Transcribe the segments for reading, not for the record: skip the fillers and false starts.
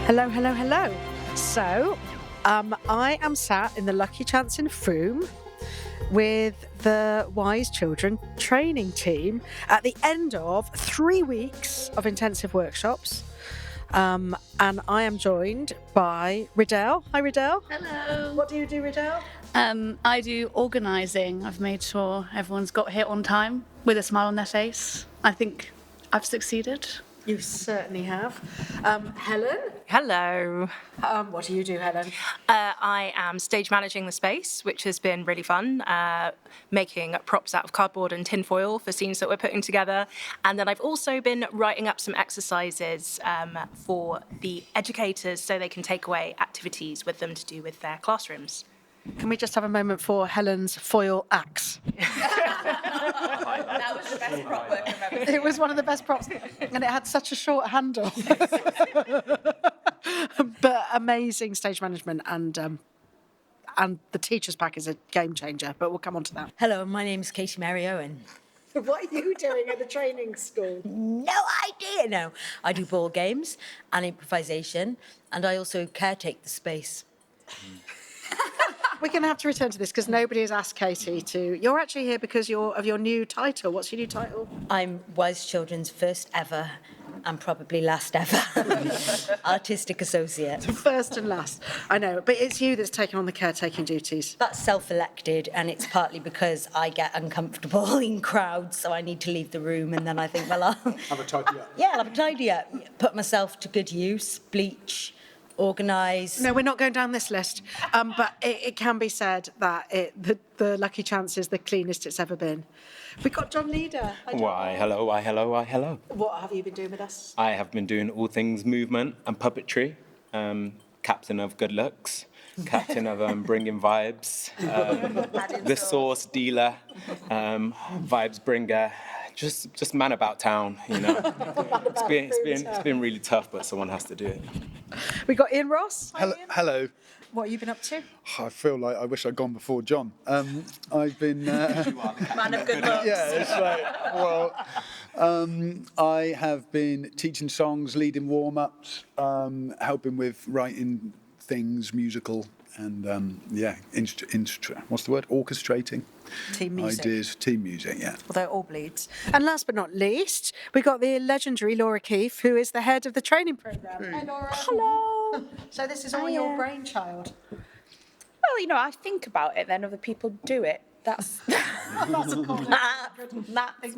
Hello, hello, hello. So, I am sat in the Lucky Chance in Frome with the Wise Children training team at the end of 3 weeks of intensive workshops. And I am joined by Riddell. Hi, Riddell. Hello. What do you do, Riddell? I do organising. I've made sure everyone's got here on time with a smile on their face. I think I've succeeded. You certainly have. Helen? Hello. What do you do, Helen? I am stage managing the space, which has been really fun, making props out of cardboard and tinfoil for scenes that we're putting together. And then I've also been writing up some exercises for the educators so they can take away activities with them to do with their classrooms. Can we just have a moment for Helen's foil axe? That was the best prop work I've ever seen. It was one of the best props, and it had such a short handle. But amazing stage management, and the teacher's pack is a game changer. But we'll come on to that. Hello, my name's Katy Owen. What are you doing at the training school? No idea. No, I do ball games and improvisation, and I also caretake the space. We're going to have to return to this because nobody has asked Katy to. You're actually here because of your new title. What's your new title? I'm Wise Children's first ever and probably last ever artistic associate. First and last. I know, but it's you that's taken on the caretaking duties. That's self-elected, and it's partly because I get uncomfortable in crowds, so I need to leave the room, and then I think, well, I'll Have a tidy up. yeah, I'll have a tidy up, put myself to good use, bleach, organise. No, we're not going down this list. But it can be said that the Lucky Chance is the cleanest it's ever been. We've got John Leader. Hi, John. Why, hello. What have you been doing with us? I have been doing all things movement and puppetry, captain of good looks, captain of bringing vibes, the sauce dealer, vibes bringer, just man about town, you know. It's been really tough, but someone has to do it. We got Ian Ross. Hi, Ian. Hello. What have you been up to? I feel like I wish I'd gone before John. I've been... Man of good looks. yeah, it's like, well, I have been teaching songs, leading warm-ups, helping with writing things, musical, and, what's the word? Orchestrating. Team music. Ideas, team music, yeah. Although it all bleeds. And last but not least, we got the legendary Laura Keefe, who is the head of the training programme. Hey, Laura. Hello. So this is all your brainchild. Well, you know, I think about it, then other people do it. That's that's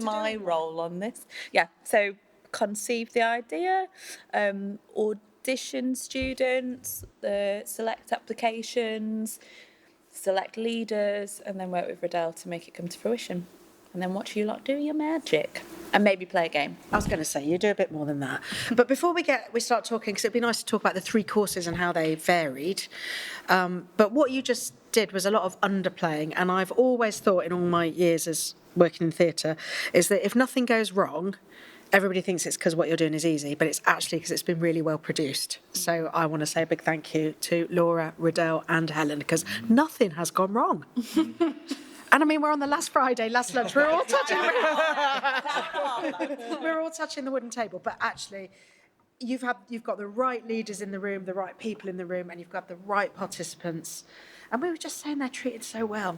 my role on this. Yeah, so conceive the idea, audition students, select applications, select leaders, and then work with Riddell to make it come to fruition. And then watch you lot do your magic. And maybe play a game. I was going to say, you do a bit more than that. But before we start talking, because it'd be nice to talk about the 3 courses and how they varied. But what you just did was a lot of underplaying. And I've always thought in all my years as working in theatre, is that if nothing goes wrong, everybody thinks it's because what you're doing is easy, but it's actually because it's been really well produced. So I want to say a big thank you to Laura, Riddell and Helen, because nothing has gone wrong. And I mean, we're on the last Friday, last lunch. We're all touching. We're all touching the wooden table. But actually, you've got the right leaders in the room, the right people in the room, and you've got the right participants. And we were just saying they're treated so well.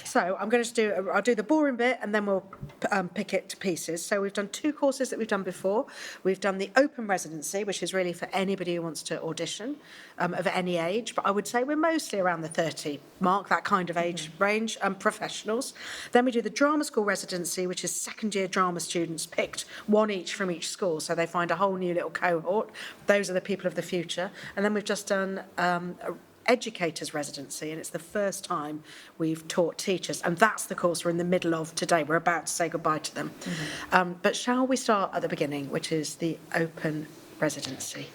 So I'll do the boring bit and then we'll pick it to pieces. So we've done 2 courses that we've done before. We've done the open residency, which is really for anybody who wants to audition of any age. But I would say we're mostly around the 30 mark, that kind of age range, professionals. Then we do the drama school residency, which is second-year drama students picked, 1 each from each school. So they find a whole new little cohort. Those are the people of the future. And then we've just done educators residency, and it's the first time we've taught teachers, and that's the course we're in the middle of today. We're about to say goodbye to them. But shall we start at the beginning, which is the open residency?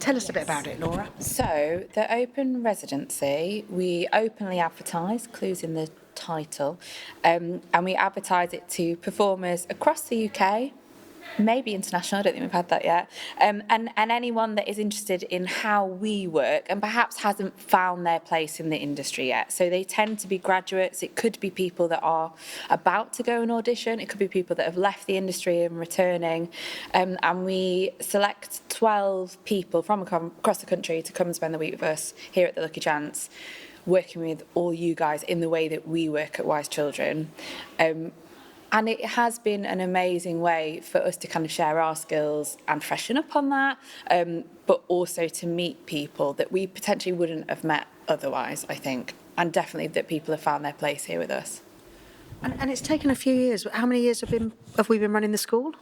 Tell us a bit about it, Laura. So, the open residency, we openly advertise, clues in the title, and we advertise it to performers across the UK, maybe international, I don't think we've had that yet. And anyone that is interested in how we work and perhaps hasn't found their place in the industry yet. So they tend to be graduates. It could be people that are about to go and audition. It could be people that have left the industry and returning. And we select 12 people from across the country to come and spend the week with us here at the Lucky Chance, working with all you guys in the way that we work at Wise Children. And it has been an amazing way for us to kind of share our skills and freshen up on that, but also to meet people that we potentially wouldn't have met otherwise, I think. And definitely that people have found their place here with us. And it's taken a few years. How many years have we been running the school?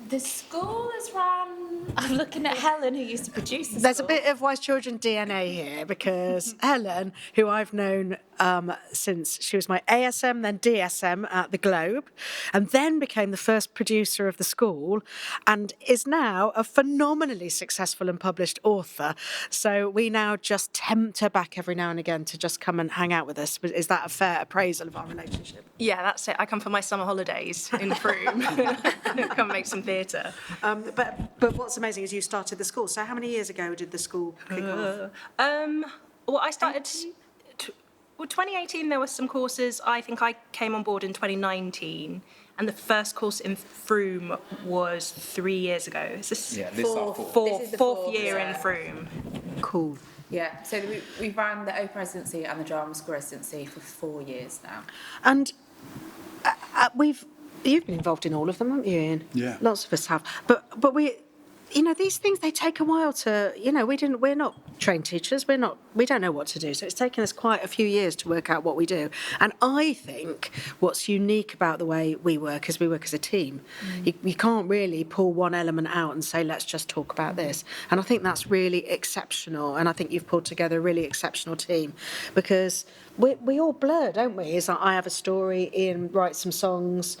The school has run... I'm looking at Helen, who used to produce the There's school. a bit of Wise Children DNA here because Helen, who I've known since she was my ASM, then DSM at the Globe, and then became the first producer of the school, and is now a phenomenally successful and published author. So we now just tempt her back every now and again to just come and hang out with us. Is that a fair appraisal of our relationship? Yeah, that's it. I come for my summer holidays in Frome. Come make some theatre. But what's amazing is you started the school. So how many years ago did the school kick off? Well, I started... 2018, there were some courses. I think I came on board in 2019. And the first course in Frome was 3 years ago. Is this Yeah, this is our fourth year in Frome? Cool. Yeah, so we ran the Open residency and the Drama School residency for 4 years now. And you've been involved in all of them, haven't you, Ian? Yeah. Lots of us have. But we, these things, they take a while to, we're not trained teachers. We don't know what to do. So it's taken us quite a few years to work out what we do. And I think what's unique about the way we work is we work as a team. You can't really pull one element out and say, let's just talk about this. And I think that's really exceptional. And I think you've pulled together a really exceptional team because we all blur, don't we? It's like I have a story, Ian writes some songs.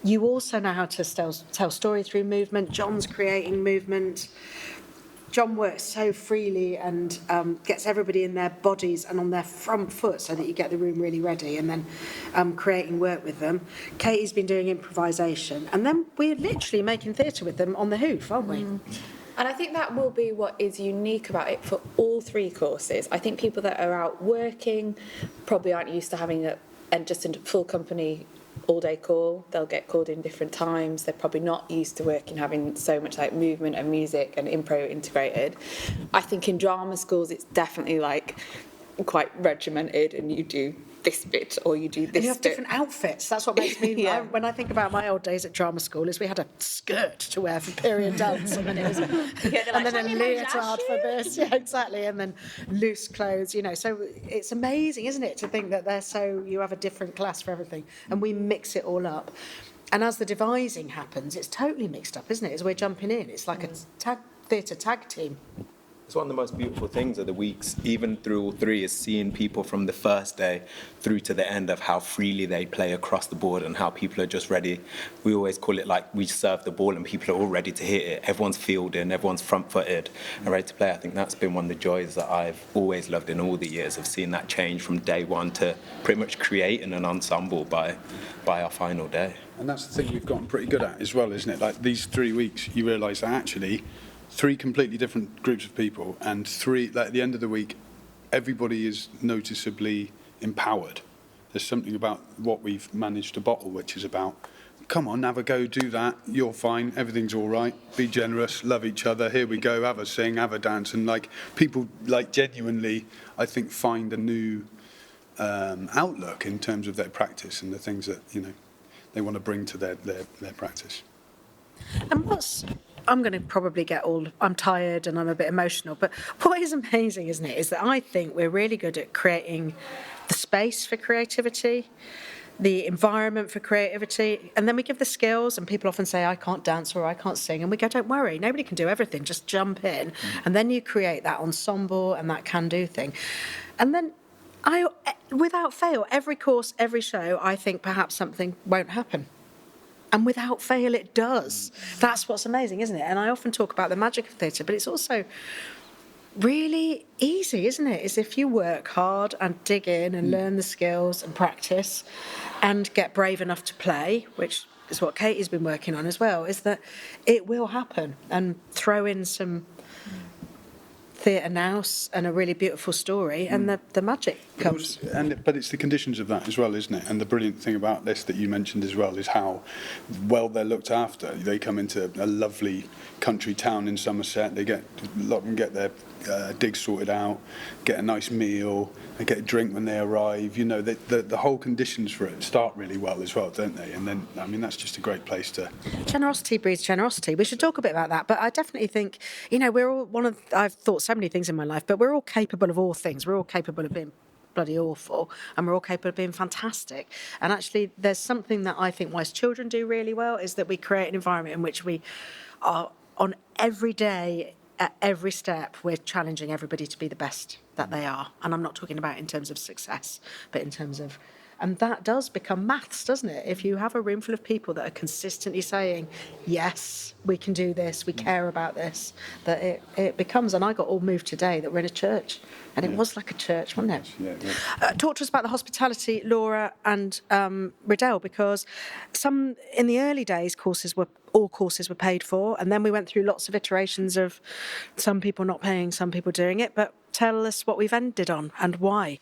You also know how to tell story through movement. John's creating movement. John works so freely and gets everybody in their bodies and on their front foot so that you get the room really ready and then creating work with them. Katy's been doing improvisation. And then we're literally making theatre with them on the hoof, aren't we? And I think that will be what is unique about it for all 3 courses. I think people that are out working probably aren't used to having just a full company all-day call. They'll get called in different times. They're probably not used to working having so much like movement and music and impro integrated. I think in drama schools it's definitely like quite regimented and you do this bit or you do this And you have bit. different outfits. That's what makes me... Yeah. When I think about my old days at drama school is we had a skirt to wear for period dance and then it was... and then a leotard for this. Yeah, exactly. And then loose clothes, So it's amazing, isn't it, to think that you have a different class for everything and we mix it all up. And as the devising happens, it's totally mixed up, isn't it? As we're jumping in, it's like a theatre tag team. It's one of the most beautiful things of the weeks, even through all 3, is seeing people from the first day through to the end of how freely they play across the board and how people are just ready. We always call it like we serve the ball and people are all ready to hit it. Everyone's fielding, everyone's front-footed and ready to play. I think that's been one of the joys that I've always loved in all the years of seeing that change from day one to pretty much creating an ensemble by our final day. And that's the thing we've gotten pretty good at as well, isn't it? Like these 3 weeks, you realise that actually 3 completely different groups of people and 3, like at the end of the week, everybody is noticeably empowered. There's something about what we've managed to bottle, which is about, come on, have a go, do that, you're fine, everything's all right, be generous, love each other, here we go, have a sing, have a dance. And like people like genuinely, I think, find a new outlook in terms of their practice and the things that, they want to bring to their practice. And I'm going to probably I'm tired and I'm a bit emotional, but what is amazing, isn't it, is that I think we're really good at creating the space for creativity, the environment for creativity, and then we give the skills, and people often say, I can't dance or I can't sing, and we go, don't worry, nobody can do everything, just jump in, and then you create that ensemble and that can-do thing. And then without fail, every course, every show, I think perhaps something won't happen. And without fail, it does. That's what's amazing, isn't it? And I often talk about the magic of theatre, but it's also really easy, isn't it? Is if you work hard and dig in and learn the skills and practice and get brave enough to play, which is what Katy's been working on as well, is that it will happen, and throw in some theatre nous and a really beautiful story, and the magic comes. But it's the conditions of that as well, isn't it? And the brilliant thing about this that you mentioned as well is how well they're looked after. They come into a lovely country town in Somerset. A lot of them get their digs sorted out, get a nice meal, they get a drink when they arrive. You know, the whole conditions for it start really well as well, don't they? And then, I mean, that's just a great place to... Generosity breeds generosity. We should talk a bit about that. But I definitely think, you know, we're all I've thought so many things in my life, but we're all capable of all things. We're all capable of being bloody awful, and we're all capable of being fantastic. And actually, there's something that I think Wise Children do really well, is that we create an environment in which we are, on every day, at every step, we're challenging everybody to be the best that they are. And I'm not talking about in terms of success, but in terms of... And that does become maths, doesn't it? If you have a room full of people that are consistently saying, yes, we can do this, we care about this, that it becomes... And I got all moved today that we're in a church. And it was like a church, wasn't it? Yeah. Talk to us about the hospitality, Laura and Riddell, because in the early days, all courses were paid for, and then we went through lots of iterations of some people not paying, some people doing it. But tell us what we've ended on and why.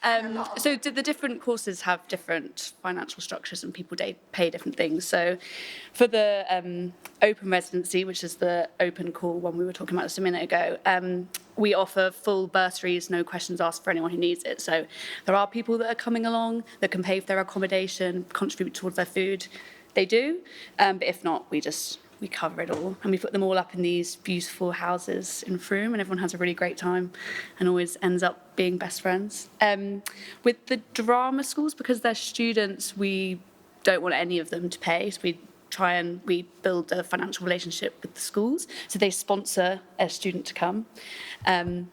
So do the different courses have different financial structures, and people pay different things? So for the open residency, which is the open call one we were talking about just a minute ago, we offer full bursaries, no questions asked, for anyone who needs it. So there are people that are coming along that can pay for their accommodation, contribute towards their food. They do, but if not, we cover it all, and we put them all up in these beautiful houses in Frome, and everyone has a really great time and always ends up being best friends. With the drama schools, because they're students, we don't want any of them to pay, so we build a financial relationship with the schools, so they sponsor a student to come. And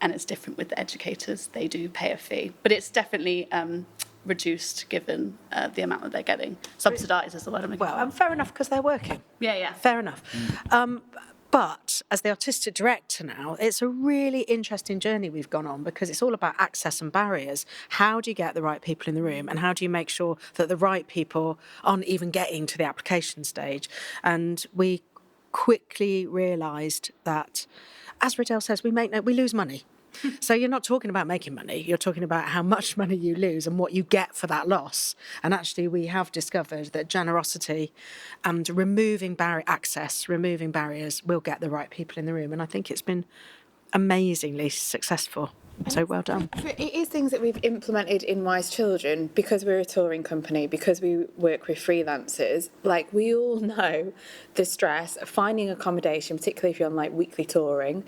it's different with the educators. They do pay a fee, but it's definitely reduced given the amount that they're getting. Subsidised is the word I'm looking for. Well, and fair enough, because they're working. Yeah. Fair enough. But as the artistic director now, it's a really interesting journey we've gone on, because it's all about access and barriers. How do you get the right people in the room, and how do you make sure that the right people aren't even getting to the application stage? And we quickly realised that, as Riddell says, we lose money. So you're not talking about making money, you're talking about how much money you lose and what you get for that loss. And actually we have discovered that generosity and removing barriers will get the right people in the room. And I think it's been amazingly successful. So well done. It is things that we've implemented in Wise Children, because we're a touring company, because we work with freelancers. Like, we all know the stress of finding accommodation, particularly if you're on like weekly touring,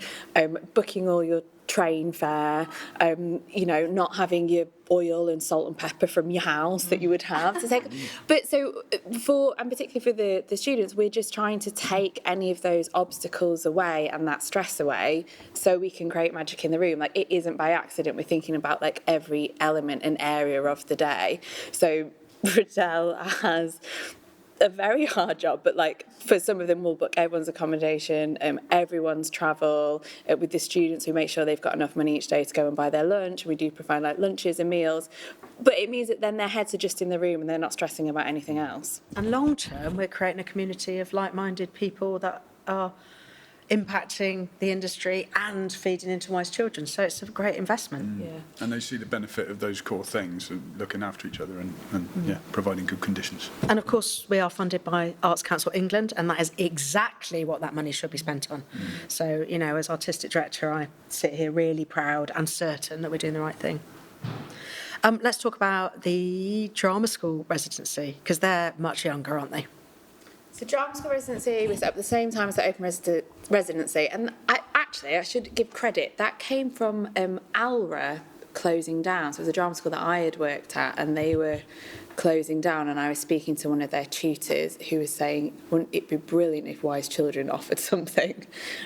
booking all your train fare, not having your oil and salt and pepper from your house that you would have to take. But so particularly for the students, we're just trying to take any of those obstacles away and that stress away, so we can create magic in the room. Like, it isn't by accident. We're thinking about like every element and area of the day. So Riddell has a very hard job, but like for some of them we'll book everyone's accommodation, everyone's travel. With the students, we make sure they've got enough money each day to go and buy their lunch. We do provide like lunches and meals, but it means that then their heads are just in the room and they're not stressing about anything else. And long term, we're creating a community of like-minded people that are impacting the industry and feeding into Wise Children. So it's a great investment. Yeah. And they see the benefit of those core things, and looking after each other and providing good conditions. And of course, we are funded by Arts Council England, and that is exactly what that money should be spent on. So, as artistic director, I sit here really proud and certain that we're doing the right thing. Let's talk about the drama school residency, because they're much younger, aren't they? So drama school residency was at the same time as the open residency, and I should give credit. That came from Alra closing down. So it was a drama school that I had worked at, and they were closing down, and I was speaking to one of their tutors who was saying, wouldn't it be brilliant if Wise Children offered something?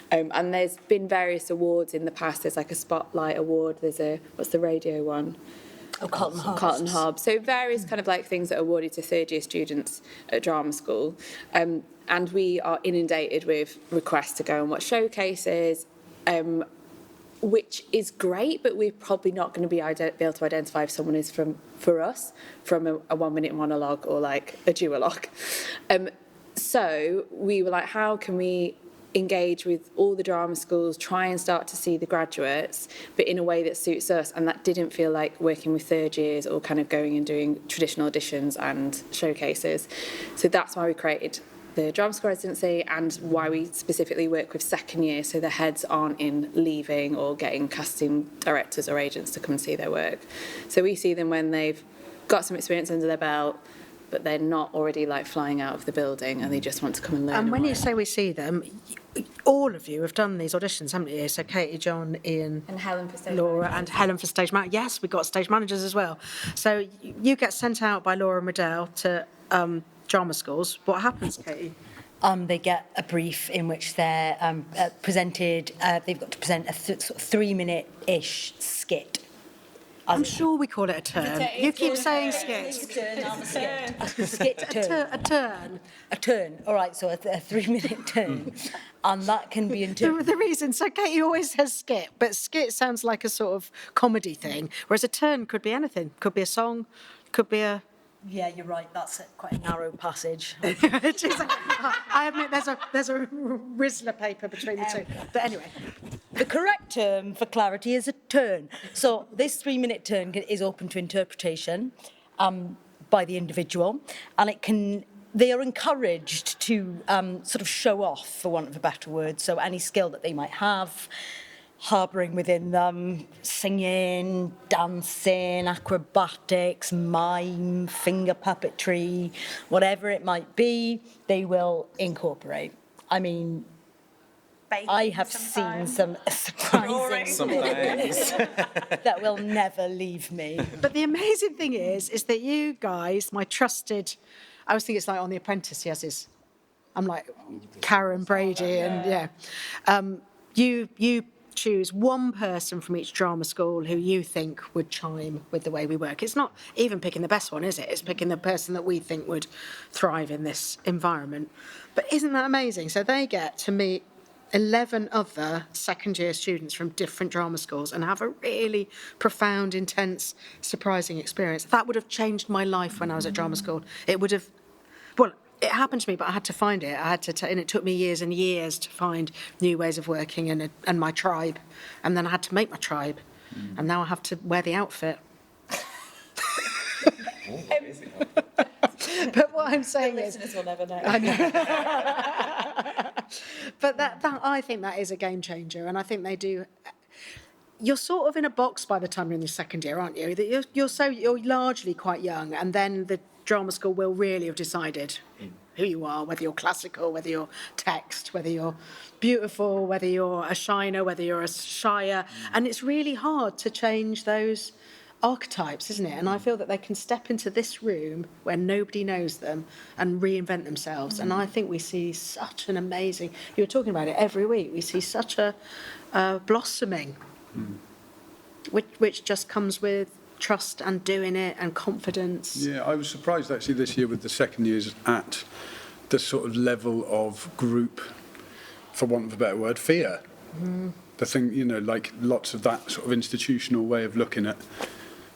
And there's been various awards in the past. There's like a Spotlight Award. There's what's the radio one? Carlton Hobbs. So various kind of like things that are awarded to third-year students at drama school. And we are inundated with requests to go and watch showcases. which is great, but we're probably not going to be able to identify if someone is for us from a 1 minute monologue or like a duologue. So we were like, how can we engage with all the drama schools, try and start to see the graduates, but in a way that suits us? And that didn't feel like working with third years or kind of going and doing traditional auditions and showcases. So that's why we created the drama school residency, and why we specifically work with second year, so the heads aren't in leaving or getting casting directors or agents to come and see their work. So we see them when they've got some experience under their belt, but they're not already like flying out of the building and they just want to come and learn. And when more. you say we see them, all of you have done these auditions, haven't you? So Katy, John, Ian, And Helen for stage Laura, management. and Helen for stage manager. Yes, we've got stage managers as well. So you get sent out by Laura and Riddell to drama schools. What happens, Katy? They get a brief in which they're presented. They've got to present a sort of 3-minute-ish skit. I'm sure we call it a turn. You keep saying skit. Skit turn. A turn. A turn. All right, so a 3-minute turn. And that can be interpreted. The reason, so Katy always says skit, but skit sounds like a sort of comedy thing, whereas a turn could be anything. Could be a song, could be a... Yeah, you're right. That's quite a narrow passage. It is I admit there's a Rizzler paper between the two. But anyway. The correct term for clarity is a turn. So this 3-minute turn is open to interpretation by the individual, and they are encouraged to sort of show off, for want of a better word, so any skill that they might have, harbouring within them, singing, dancing, acrobatics, mime, finger puppetry, whatever it might be, they will incorporate. I mean, I have seen some surprising things that will never leave me. But the amazing thing is that you guys, my trusted, I always think it's like on The Apprentice, he has his, I'm like Karen Brady, and you choose one person from each drama school who you think would chime with the way we work. It's not even picking the best one, is it? It's picking the person that we think would thrive in this environment. But isn't that amazing? So they get to meet 11 other second-year students from different drama schools and have a really profound, intense, surprising experience. That would have changed my life when I was at drama school. It would have... Well, it happened to me, but I had to find it. And it took me years and years to find new ways of working and my tribe. And then I had to make my tribe. And now I have to wear the outfit. But what I'm saying is... Listeners will never know. I know. But that I think that is a game changer. And I think they do... You're sort of in a box by the time you're in the second year, aren't you? That you're largely quite young, and then the drama school will really have decided who you are, whether you're classical, whether you're text, whether you're beautiful, whether you're a shiner, whether you're a shyer. And it's really hard to change those archetypes, isn't it? And I feel that they can step into this room where nobody knows them and reinvent themselves. And I think we see such an amazing... You were talking about it every week. We see such a blossoming, which just comes with trust and doing it and confidence. Yeah, I was surprised actually this year with the second years at the sort of level of group, for want of a better word, fear. The thing, like lots of that sort of institutional way of looking at,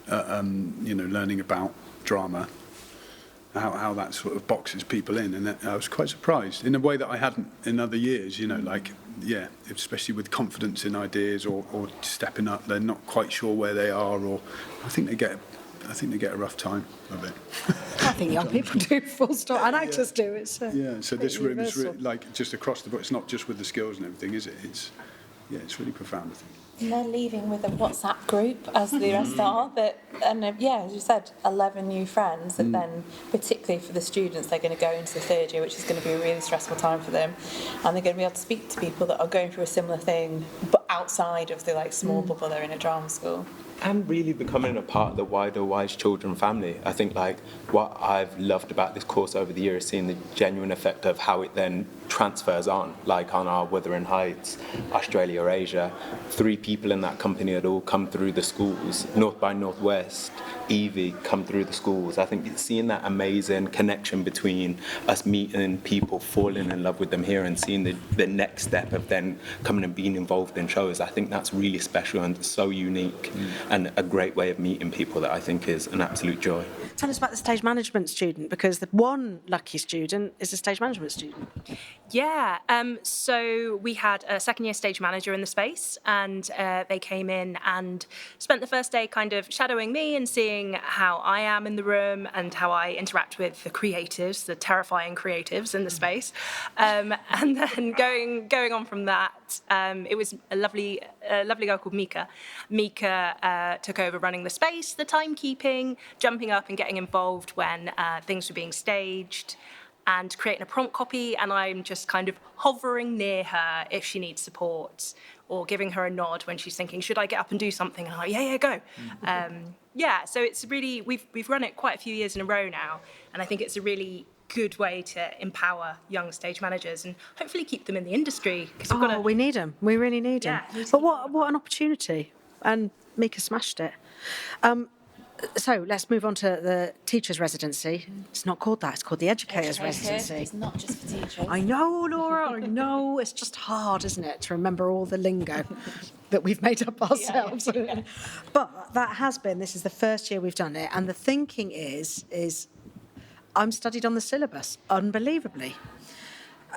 learning about drama, how that sort of boxes people in. And I was quite surprised in a way that I hadn't in other years, especially with confidence in ideas or stepping up. They're not quite sure where they are, or I think they get a rough time of it. I think young people do, full stop, and actors do. It's so this room is like just across the board. It's not just with the skills and everything, is it? It's really profound, I think. And they're leaving with a WhatsApp group, as the rest are. As you said, 11 new friends that then, particularly for the students, they're going to go into the third year, which is going to be a really stressful time for them. And they're going to be able to speak to people that are going through a similar thing, but outside of the small bubble they're in a drama school. And really becoming a part of the wider Wise Children family. I think what I've loved about this course over the years is seeing the genuine effect of how it then transfers on, like on our Wuthering Heights, Australia or Asia. 3 people in that company had all come through the schools, North by Northwest, Evie come through the schools. I think seeing that amazing connection between us meeting people, falling in love with them here, and seeing the next step of then coming and being involved in shows, I think that's really special and so unique and a great way of meeting people that I think is an absolute joy. Tell us about the stage management student, because the one lucky student is a stage management student. Yeah, so we had a second-year stage manager in the space, and they came in and spent the first day kind of shadowing me and seeing how I am in the room and how I interact with the creatives, the terrifying creatives in the space. And then going on from that, it was a lovely girl called Mika. Mika took over running the space, the timekeeping, jumping up and getting involved when things were being staged, and creating a prompt copy, and I'm just kind of hovering near her if she needs support, or giving her a nod when she's thinking, should I get up and do something? And I'm like, yeah, go. So it's really, we've run it quite a few years in a row now, and I think it's a really good way to empower young stage managers and hopefully keep them in the industry. We need them. We really need them. But what an opportunity. And Mika smashed it. So let's move on to the teacher's residency. It's not called that, it's called the educator's residency. It's not just for teachers. I know, Laura, I know. It's just hard, isn't it, to remember all the lingo that we've made up ourselves. But that has been, this is the first year we've done it, and the thinking is I'm studied on the syllabus, unbelievably.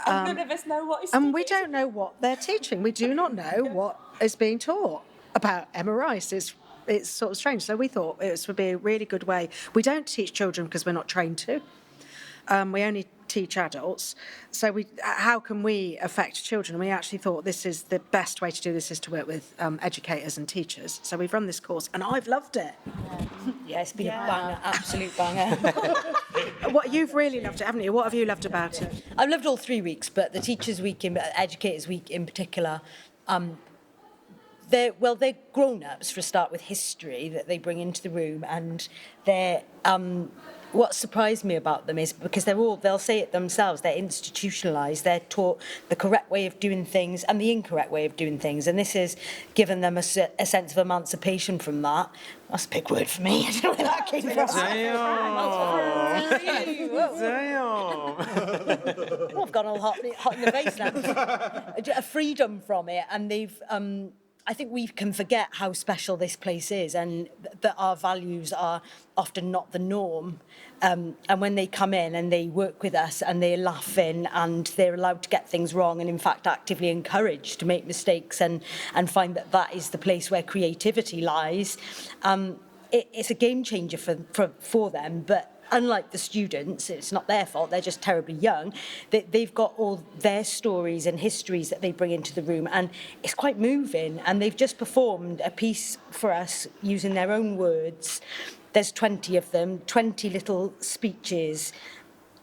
None of us know what is And we don't know what they're teaching. We do not know what is being taught about Emma Rice. It's sort of strange. So we thought this would be a really good way. We don't teach children because we're not trained to. We only teach adults. So how can we affect children? And we actually thought this is the best way to do this is to work with educators and teachers. So we've run this course, and I've loved it. Yeah, it's been a banger, absolute banger. What you've really loved it, haven't you? What have you loved about it? I've loved all 3 weeks, but the Teachers' Week, Educators' Week in particular, they're grown-ups for a start, with history that they bring into the room, and they're what surprised me about them is because they'll say it themselves, they're institutionalised, they're taught the correct way of doing things and the incorrect way of doing things, and this has given them a sense of emancipation from that. That's a big word for me. I don't know where that came from. Damn. I've gone all hot in the face now. A freedom from it, and they've I think we can forget how special this place is, and that our values are often not the norm. And when they come in and they work with us and they're laughing and they're allowed to get things wrong, and in fact actively encouraged to make mistakes and find that is the place where creativity lies, it's a game changer for them. But unlike the students, it's not their fault, they're just terribly young. They've got all their stories and histories that they bring into the room, and it's quite moving. And they've just performed a piece for us using their own words. There's 20 of them, 20 little speeches,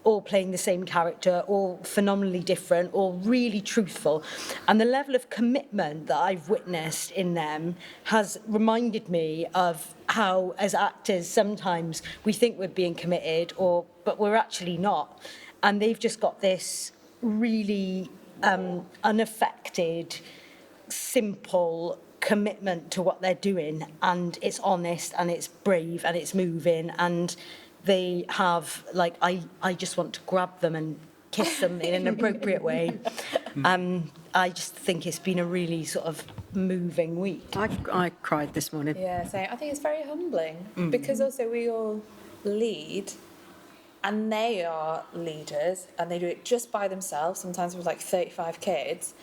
all playing the same character, all phenomenally different, all really truthful. And the level of commitment that I've witnessed in them has reminded me of how, as actors, sometimes we think we're being committed, but we're actually not. And they've just got this really unaffected, simple commitment to what they're doing, and it's honest and it's brave and it's moving, and they have, like, I just want to grab them and kiss them in an appropriate way. I just think it's been a really sort of moving week. I cried this morning. Yeah, so I think it's very humbling because also we all lead, and they are leaders, and they do it just by themselves, sometimes with like 35 kids.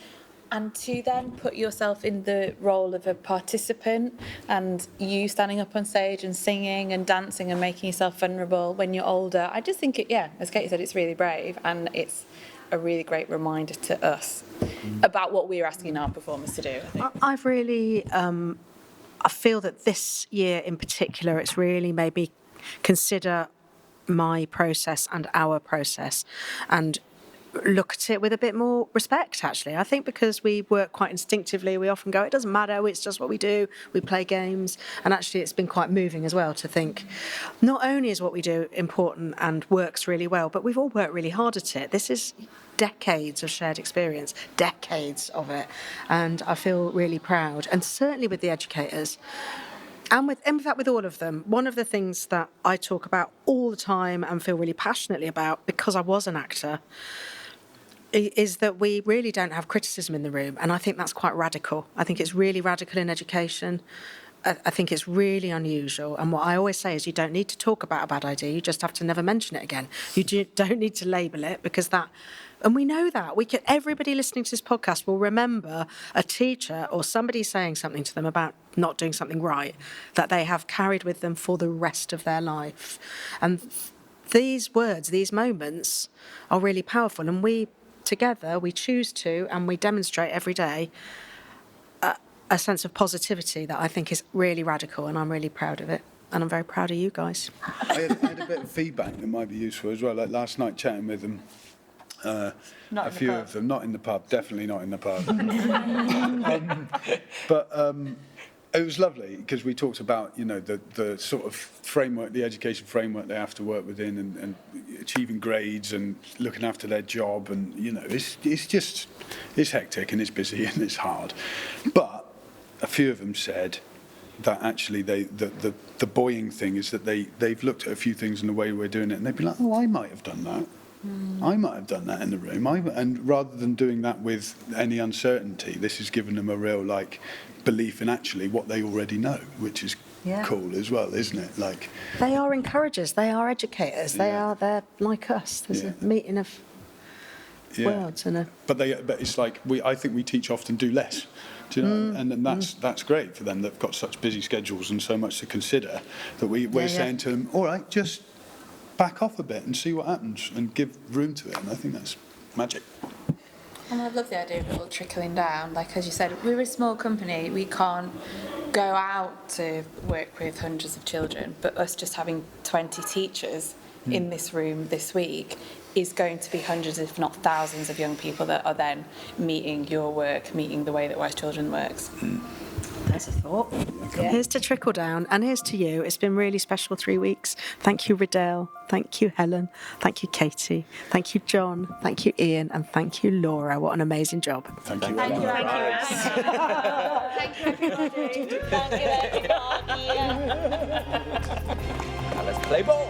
And to then put yourself in the role of a participant, and you standing up on stage and singing and dancing and making yourself vulnerable when you're older, I just think as Katy said, it's really brave, and it's a really great reminder to us about what we're asking our performers to do, I think. I've really, I feel that this year in particular, it's really made me consider my process and our process, and look at it with a bit more respect, actually. I think because we work quite instinctively, we often go, it doesn't matter, it's just what we do, we play games. And actually it's been quite moving as well to think, not only is what we do important and works really well, but we've all worked really hard at it. This is decades of shared experience, decades of it. And I feel really proud. And certainly with the educators, and in fact, with all of them, one of the things that I talk about all the time and feel really passionately about, because I was an actor, is that we really don't have criticism in the room. And I think that's quite radical. I think it's really radical in education. I think it's really unusual. And what I always say is you don't need to talk about a bad idea. You just have to never mention it again. Don't need to label it, because that... And we know that. Everybody listening to this podcast will remember a teacher or somebody saying something to them about not doing something right that they have carried with them for the rest of their life. And these words, these moments are really powerful. And we, together, we choose to, and we demonstrate every day, a sense of positivity that I think is really radical, and I'm really proud of it. And I'm very proud of you guys. I had a bit of feedback that might be useful as well. Like last night, chatting with them, a few of them, not in the pub, definitely not in the pub. But it was lovely because we talked about, the sort of framework, the education framework they have to work within, and achieving grades and looking after their job, and it's hectic and it's busy and it's hard. But a few of them said that actually the buoying thing is that they've looked at a few things in the way we're doing it, and they'd be like, oh, I might have done that. I might have done that in the room. And rather than doing that with any uncertainty, this has given them a real belief in actually what they already know, which is cool as well, isn't it? They are encouragers, they are educators, they're like us. There's a meeting of worlds and But it's I think we teach often, do less. Do you know? And that's great for them. They've got such busy schedules and so much to consider that we're saying to them, all right, just back off a bit and see what happens and give room to it. And I think that's magic. And I love the idea of it all trickling down. Like, as you said, we're a small company. We can't go out to work with hundreds of children, but us just having 20 teachers in this room this week is going to be hundreds, if not thousands, of young people that are then meeting your work, meeting the way that Wise Children works. There's a thought. Here's to trickle down, and here's to you. It's been really special 3 weeks. Thank you, Riddell. Thank you, Helen. Thank you, Katy. Thank you, John. Thank you, Ian. And thank you, Laura. What an amazing job. Thank you. Thank you, everybody. Thank you, everybody. Now let's play ball.